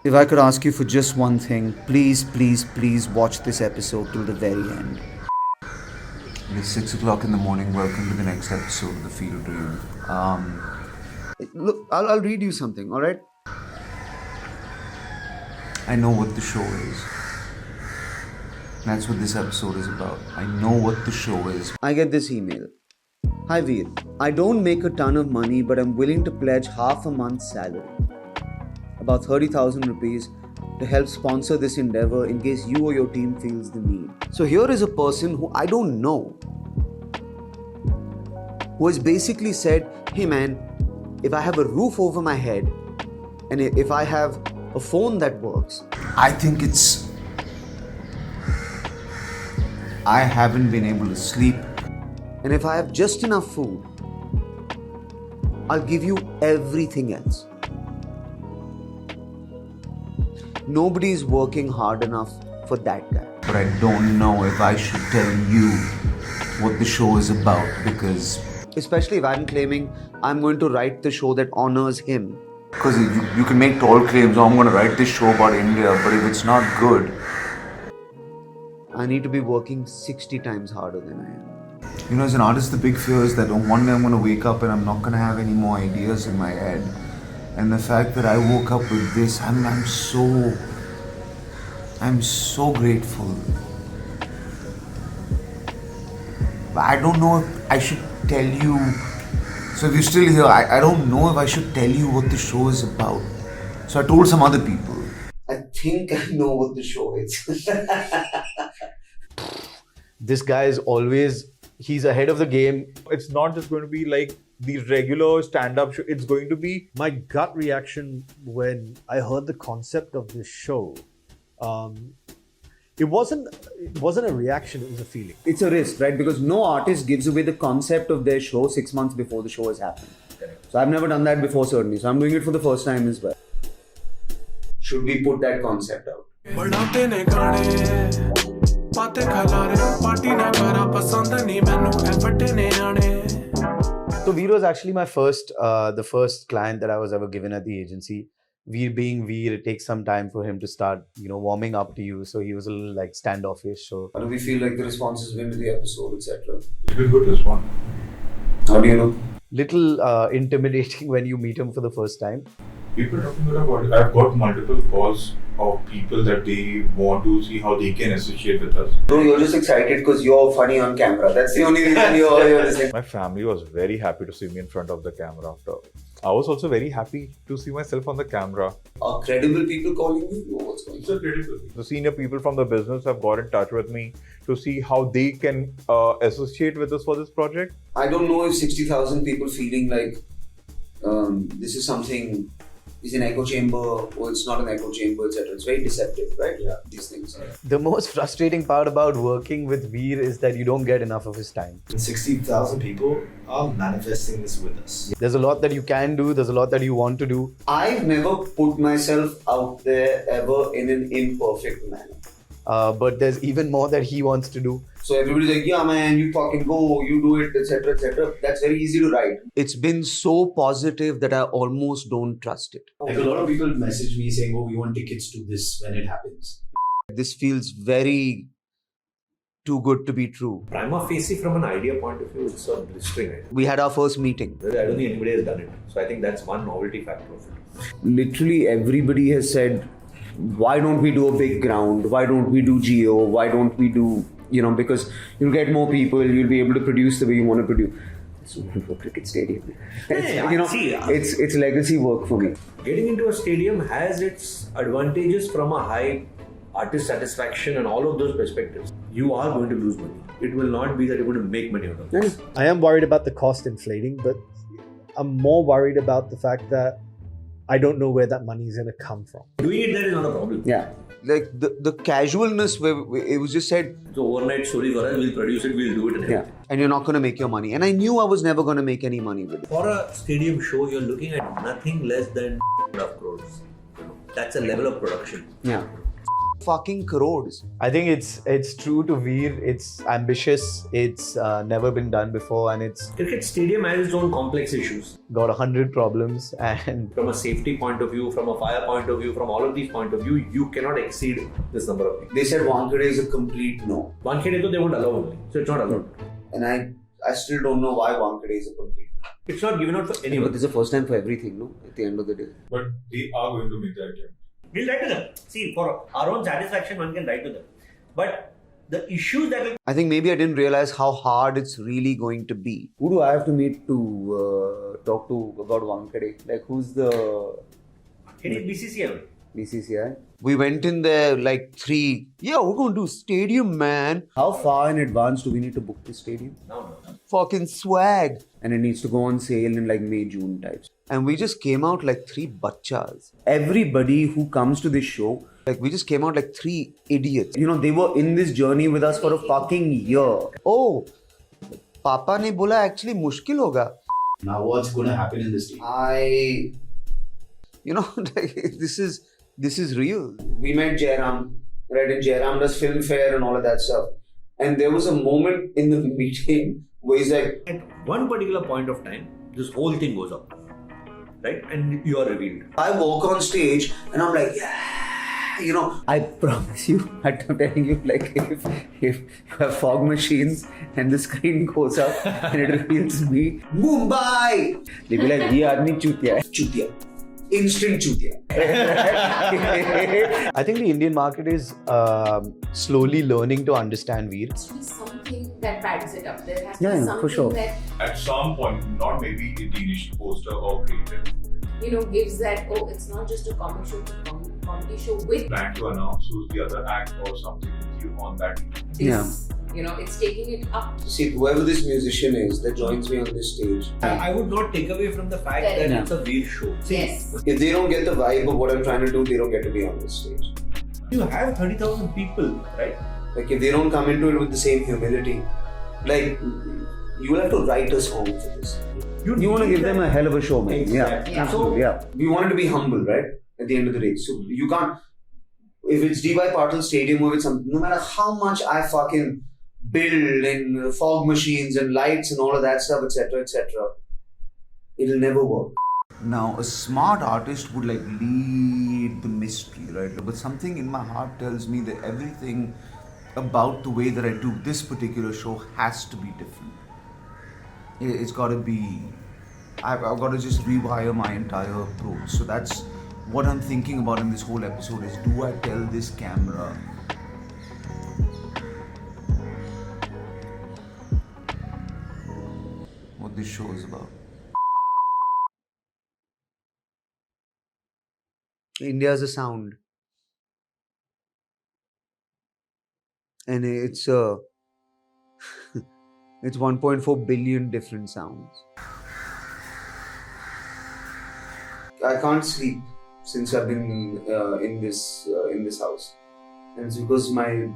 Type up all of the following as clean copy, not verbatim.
If I could ask you for just one thing, please, please, please watch this episode till the very end. It's 6 o'clock in the morning. Welcome to the next episode of the Field Dream. Look, I'll read you something, alright? I know what the show is. That's what this episode is about. I know what the show is. I get this email. Hi VIR, I don't make a ton of money, but I'm willing to pledge half a month's salary, about 30,000 rupees, to help sponsor this endeavor in case you or your team feels the need. So here is a person who I don't know, who has basically said, hey man, if I have a roof over my head and if I have a phone that works, I think I haven't been able to sleep. and if I have just enough food, I'll give you everything else. Nobody's working hard enough for that guy. But I don't know if I should tell you what the show is about because Especially if I'm claiming I'm going to write the show that honors him. you can make tall claims, oh, I'm going to write this show about India, but if it's not good, I need to be working 60 times harder than I am. you know, as an artist, the big fear is that one day I'm going to wake up and I'm not going to have any more ideas in my head. And the fact that I woke up with this, I'm so grateful. But I don't know if I should tell you. So if you're still here, I don't know if I should tell you what the show is about. So I told some other people. I think I know what the show is. This guy is always, he's ahead of the game. It's not just going to be like the regular stand-up show. It's going to be My gut reaction when I heard the concept of this show, it wasn't a reaction, it was a feeling. It's a risk, right? Because no artist gives away the concept of their show 6 months before the show has happened. So I've never done that before, certainly. So I'm doing it for the first time as well. Should we put that concept out? So VIR was actually my the first client that I was ever given at the agency. VIR being VIR, it takes some time for him to start, warming up to you. So he was a little like standoffish. So how do we feel like the response has been to the episode, etc.? It's been good response. How do you know? Little intimidating when you meet him for the first time. People talking about it. I've got multiple calls of people that they want to see how they can associate with us. Bro, you're just excited because you're funny on camera. That's the only reason you're listening. my family was very happy to see me in front of the camera after. I was also very happy to see myself on the camera. Are credible people calling you? No, what's going on? It's a critical. The senior people from the business have got in touch with me to see how they can associate with us for this project. I don't know if 60,000 people feeling like this is something is an echo chamber or it's not an echo chamber, etc. It's very deceptive, right? Yeah, these things. The most frustrating part about working with VIR is that you don't get enough of his time. 60,000 people are manifesting this with us. There's a lot that you can do, there's a lot that you want to do. I've never put myself out there ever in an imperfect manner. But there's even more that he wants to do. So everybody's like, yeah man, you fucking go, you do it, etc., etc. That's very easy to write. It's been so positive that I almost don't trust it. Like a lot of people message me saying, oh, we want tickets to this when it happens. This feels very too good to be true. Prima facie, from an idea point of view, it's a blistering idea. We had our first meeting. I don't think anybody has done it. So I think that's one novelty factor of it. Literally everybody has said, why don't we do a big ground? Why don't we do Geo? Why don't we do, because you'll get more people, you'll be able to produce the way you want to produce. It's for cricket stadium. It's legacy work for me. Getting into a stadium has its advantages from a high artist satisfaction and all of those perspectives. You are going to lose money. It will not be that you're going to make money out of this. I am worried about the cost inflating, but I'm more worried about the fact that I don't know where that money is going to come from. Doing it there is not a problem. Yeah. Like the casualness where it was just said, So overnight story for us, we'll produce it, we'll do it and everything. And you're not going to make your money. And I knew I was never going to make any money with it. For a stadium show, you're looking at nothing less than of crores. That's a level of production. Yeah. fucking crores. I think it's true to VIR. It's ambitious. It's never been done before, and it's Cricket stadium has its own complex issues. got 100 problems. And From a safety point of view, from a fire point of view, from all of these point of view, you cannot exceed this number of things. They said Wankhede is a complete no. Wankhede though they won't allow only, so it's not allowed. And I still don't know why Wankhede is a complete no. It's not given out for But anyone. this is the first time for everything, no? At the end of the day. But they are going to make that attempt. We'll write to them. See, for our own satisfaction, one can write to them. But the issues that will I think maybe I didn't realize how hard it's really going to be. Who do I have to meet to talk to about Wankhede? Like, who's the hit is BCCI. BCCI? We went in there like 3. Yeah, we're going to do stadium, man. How far in advance do we need to book the stadium? No. Fucking swag. And it needs to go on sale in like May, June types. And we just came out like 3 bachchas. Everybody who comes to this show, like we just came out like 3 idiots. You know, they were in this journey with us for a fucking year. Oh, Papa ne bola actually mushkil hoga. Now what's going to happen in this team? You know, like, this is real. We met Jairam, right? And Jairam does film fair and all of that stuff. And there was a moment in the meeting where he's like, At one particular point of time, this whole thing goes up. Right? And you are revealed. I walk on stage and I'm like, yeah, you know, I promise you, I'm telling you, like, if you have fog machines and the screen goes up and it reveals me, Mumbai, they'll be like, ye aadmi chutiya hai. Chutiya. Instant chutiya. I think the Indian market is slowly learning to understand VIR. There has to be something that pads it up. There has to Yeah, be yeah, something for sure. that, At some point, not maybe in the initial poster or creative, gives that, oh, it's not just a comic show, it's a comedy show with plan to announce who's the other act or something with you on that. this. It's taking it up. See, whoever this musician is that joins me on this stage, I would not take away from the fact Correct. that Yeah. it's a VIR show. See, Yes. if they don't get the vibe of what I'm trying to do, they don't get to be on this stage. you have 30,000 people, right? Like, if they don't come into it with the same humility, like, you will have to write a song for this. You want to give them a hell of a show, man. Exactly. Yeah, absolutely. Yeah. We want it to be humble, right? At the end of the day. So you can't, if it's DY Patil Stadium or it's some, no matter how much I fucking build and fog machines and lights and all of that stuff, etc., it'll never work. Now, a smart artist would like lead the mystery, right? But something in my heart tells me that everything about the way that I do this particular show has to be different. It's got to be, I've got to just rewire my entire approach. So that's what I'm thinking about in this whole episode is, do I tell this camera what this show is about? India is a sound. And it's 1.4 billion different sounds. I can't sleep since I've been in this house, and it's because my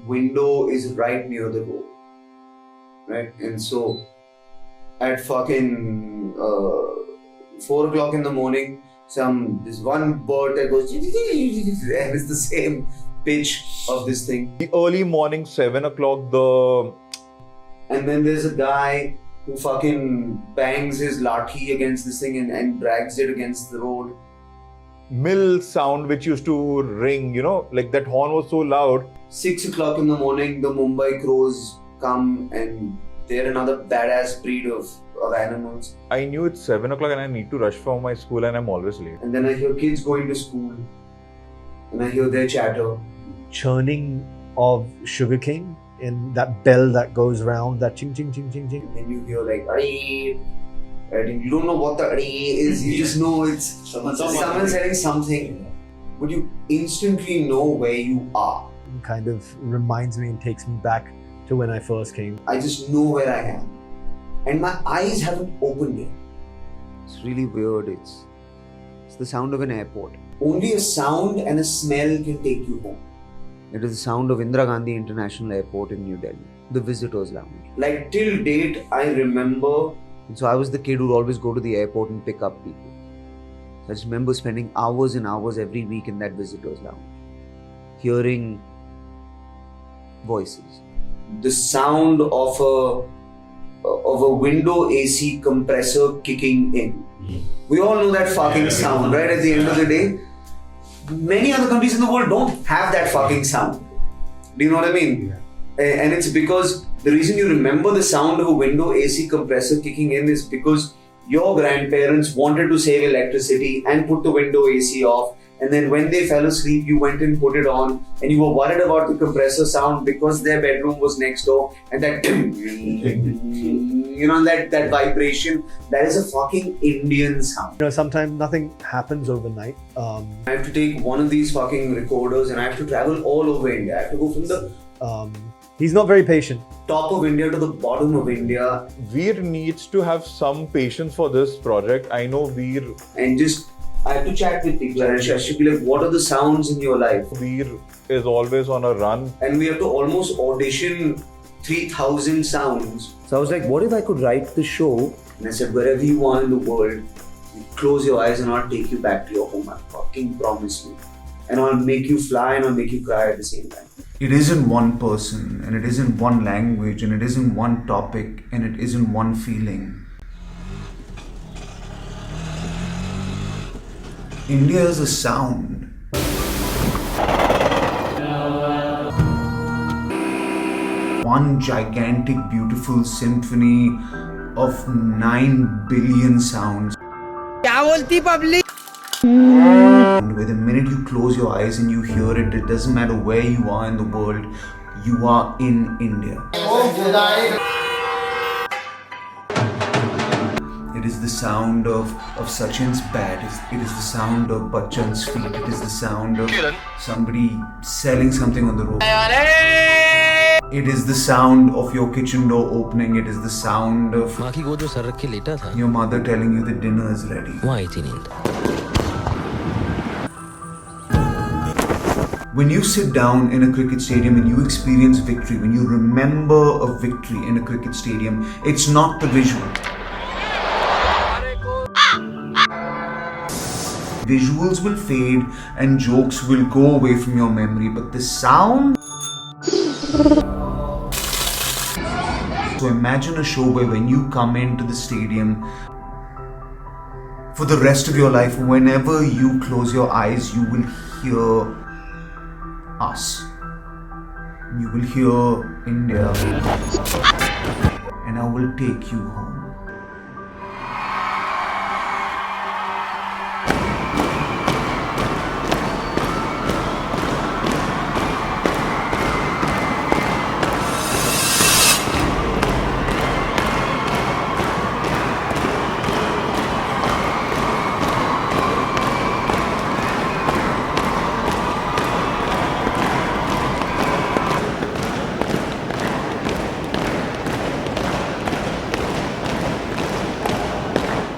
window is right near the road, right? And so at fucking 4 o'clock in the morning, this one bird that goes and it's the same pitch of this thing. The early morning, 7 o'clock, And then there's a guy who fucking bangs his lathi against this thing and drags it against the road. mill sound which used to ring, like that horn was so loud. 6 o'clock in the morning, the Mumbai crows come and they're another badass breed of animals. I knew it's 7 o'clock and I need to rush for my school and I'm always late. And then I hear kids going to school and I hear their chatter. Churning of sugarcane in that bell that goes round, that ching ching ching ching ching. And then you hear like, "Arey," right? And you don't know what the "arey" is, you just know it's someone selling something. But you instantly know where you are. It kind of reminds me and takes me back to when I first came. I just know where I am. And my eyes haven't opened yet. It's really weird. It's the sound of an airport. Only a sound and a smell can take you home. It is the sound of Indira Gandhi International Airport in New Delhi, the visitors lounge. Like till date, I remember. And so I was the kid who'd always go to the airport and pick up people. So I just remember spending hours and hours every week in that visitors lounge. hearing voices. The sound of a window AC compressor kicking in. We all know that fucking sound, right? At the end of the day, many other countries in the world don't have that fucking sound. Do you know what I mean? And it's because the reason you remember the sound of a window AC compressor kicking in is because your grandparents wanted to save electricity and put the window AC off. And then when they fell asleep, you went and put it on, and you were worried about the compressor sound because their bedroom was next door, and that that vibration, that is a fucking Indian sound. Sometimes nothing happens overnight. I have to take one of these fucking recorders and I have to travel all over India. I have to go from the He's not very patient. top of India to the bottom of India. VIR needs to have some patience for this project. I know VIR. And I have to chat with people and I should be like, what are the sounds in your life? VIR is always on a run. And we have to almost audition 3,000 sounds. So I was like, what if I could write the show? And I said, wherever you are in the world, you close your eyes and I'll take you back to your home. I fucking promise you. And I'll make you fly and I'll make you cry at the same time. It isn't one person, and it isn't one language, and it isn't one topic, and it isn't one feeling. India is a sound. One gigantic, beautiful symphony of 9 billion sounds. Where the minute you close your eyes and you hear it, it doesn't matter where you are in the world, you are in India. It is the sound of Sachin's bat, it is the sound of Bachchan's feet, it is the sound of somebody selling something on the road. It is the sound of your kitchen door opening, it is the sound of your mother telling you the dinner is ready. When you sit down in a cricket stadium and you experience victory, when you remember a victory in a cricket stadium, it's not the visual. Visuals will fade and jokes will go away from your memory, but the sound... So imagine a show where when you come into the stadium, for the rest of your life, whenever you close your eyes, you will hear us. You will hear India, and I will take you home.